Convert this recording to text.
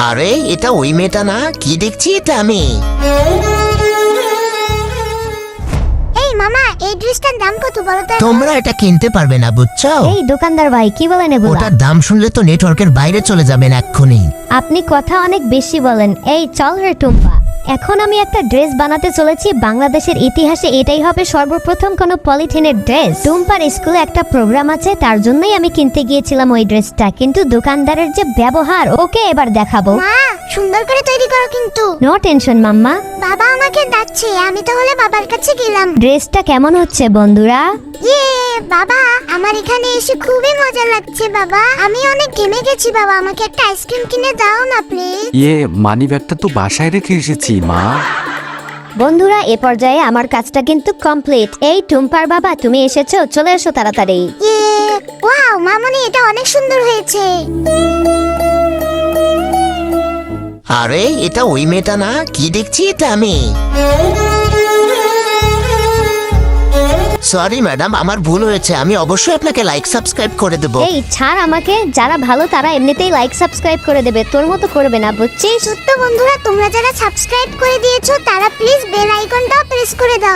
আরে এটা ওই মেয়েটা না? কি দেখছি এটা আমি? এই মামা, এই ড্রেসটার দাম কত বলো তো? তোমরা এটা কিনতে পারবে না, বুঝছো? এই দোকানদার ভাই কি বলেন এগুলা? ওটার দাম শুনলে তো নেটওয়ার্কের বাইরে চলে যাবেন এক্ষুনি। আপনি কথা অনেক বেশি বলেন। এই চল রে টুম্পা, এখন আমি একটা ড্রেস বানাতে চলেছি। বাংলাদেশের ইতিহাসে এটাই হবে সর্বপ্রথম কোনো পলিথিনের ড্রেস। টুম্পার স্কুলে একটা প্রোগ্রাম আছে, তার জন্যই আমি কিনতে গিয়েছিলাম ওই ড্রেসটা। কিন্তু দোকানদারের যে ব্যবহার, ওকে এবার দেখাবো। মা, সুন্দর করে তৈরি করো কিন্তু। নো টেনশন মাম্মা। বাবা আমাকে ডাকছে, আমি তাহলে বাবার কাছে গেলাম। ড্রেসটা কেমন হচ্ছে বন্ধুরা? ইয়ে বাবা, আমার এখানে এসে খুবই মজা লাগছে বাবা। আমি অনেক ঘেমে গেছি বাবা, আমাকে একটা আইসক্রিম কিনে দাও না প্লিজ। মানিব্যাগটা তো বাসায় রেখে এসেছি মা। বন্ধুরা, এ পর্যায়ে আমার কাজটা কিন্তু কমপ্লিট। এই টুম্পার বাবা, তুমি এসেছো, চলে এসো তাড়াতাড়ি। ইয়ে ওয়াও মামনি, এটা অনেক সুন্দর হয়েছে। আরে এটা ওই মেয়েটা না? কি দেখছি এটা আমি? সরি ম্যাডাম, আমার ভুল হয়েছে। আমি অবশ্যই আপনাকে লাইক সাবস্ক্রাইব করে দেব। এই ছাড় আমাকে, যারা ভালো তারা এমনিতেই লাইক সাবস্ক্রাইব করে দেবে, তোর মতো করবে না, বুঝছিস? ছোট্ট বন্ধুরা, তোমরা যারা সাবস্ক্রাইব করে দিয়েছো তারা প্লিজ বেল আইকনটাও প্রেস করে দাও,